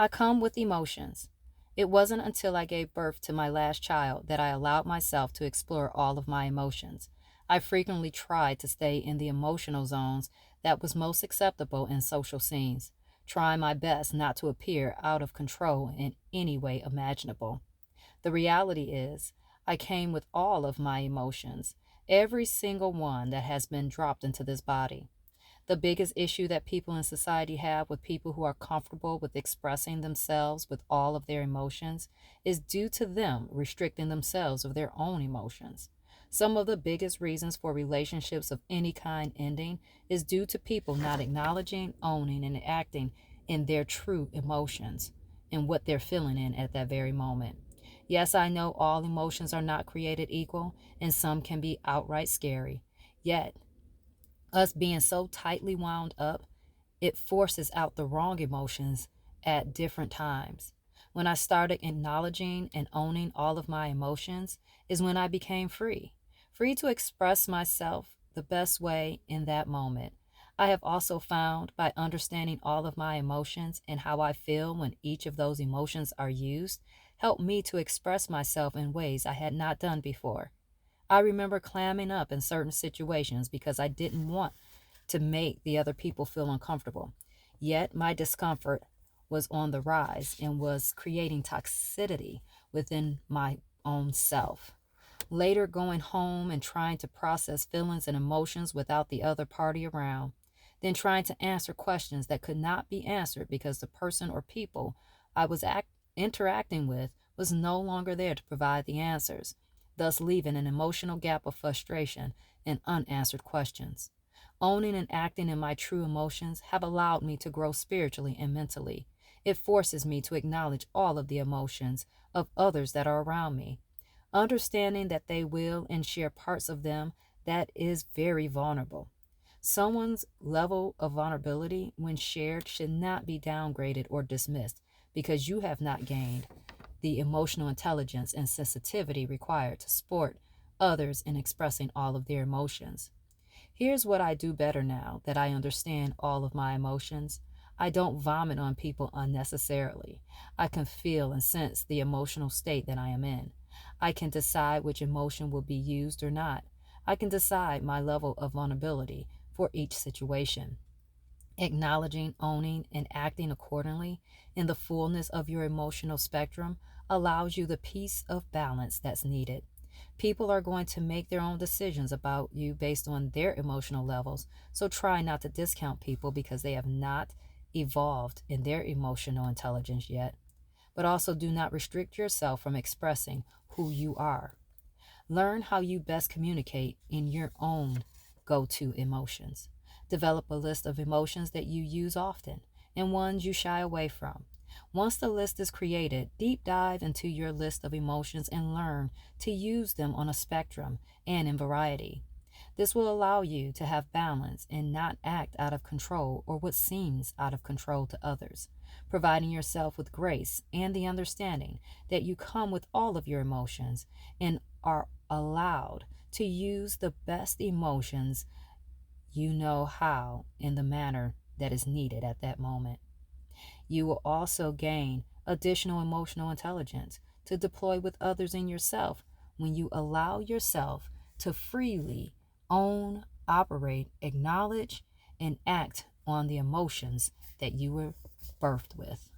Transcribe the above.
I come with emotions. It wasn't until I gave birth to my last child that I allowed myself to explore all of my emotions. I frequently tried to stay in the emotional zones that was most acceptable in social scenes, trying my best not to appear out of control in any way imaginable. The reality is, I came with all of my emotions, every single one that has been dropped into this body. The biggest issue that people in society have with people who are comfortable with expressing themselves with all of their emotions is due to them restricting themselves of their own emotions. Some of the biggest reasons for relationships of any kind ending is due to people not acknowledging, owning, and acting in their true emotions and what they're feeling in at that very moment. Yes, I know all emotions are not created equal, and some can be outright scary. Yet, us being so tightly wound up, it forces out the wrong emotions at different times. When I started acknowledging and owning all of my emotions is when I became free, free to express myself the best way in that moment. I have also found by understanding all of my emotions and how I feel when each of those emotions are used, help me to express myself in ways I had not done before. I remember clamming up in certain situations because I didn't want to make the other people feel uncomfortable. Yet my discomfort was on the rise and was creating toxicity within my own self. Later, going home and trying to process feelings and emotions without the other party around. Then trying to answer questions that could not be answered because the person or people I was interacting with was no longer there to provide the answers, thus leaving an emotional gap of frustration and unanswered questions. Owning and acting in my true emotions have allowed me to grow spiritually and mentally. It forces me to acknowledge all of the emotions of others that are around me, understanding that they will and share parts of them that is very vulnerable. Someone's level of vulnerability, when shared, should not be downgraded or dismissed because you have not gained the emotional intelligence and sensitivity required to support others in expressing all of their emotions. Here's what I do better now that I understand all of my emotions. I don't vomit on people unnecessarily. I can feel and sense the emotional state that I am in. I can decide which emotion will be used or not. I can decide my level of vulnerability for each situation. Acknowledging, owning, and acting accordingly in the fullness of your emotional spectrum allows you the peace of balance that's needed. People are going to make their own decisions about you based on their emotional levels, so try not to discount people because they have not evolved in their emotional intelligence yet. But also do not restrict yourself from expressing who you are. Learn how you best communicate in your own go to emotions. Develop a list of emotions that you use often and ones you shy away from. Once the list is created, deep dive into your list of emotions and learn to use them on a spectrum and in variety. This will allow you to have balance and not act out of control or what seems out of control to others, providing yourself with grace and the understanding that you come with all of your emotions and are allowed to use the best emotions you know how in the manner that is needed at that moment. You will also gain additional emotional intelligence to deploy with others and yourself when you allow yourself to freely own, operate, acknowledge, and act on the emotions that you were birthed with.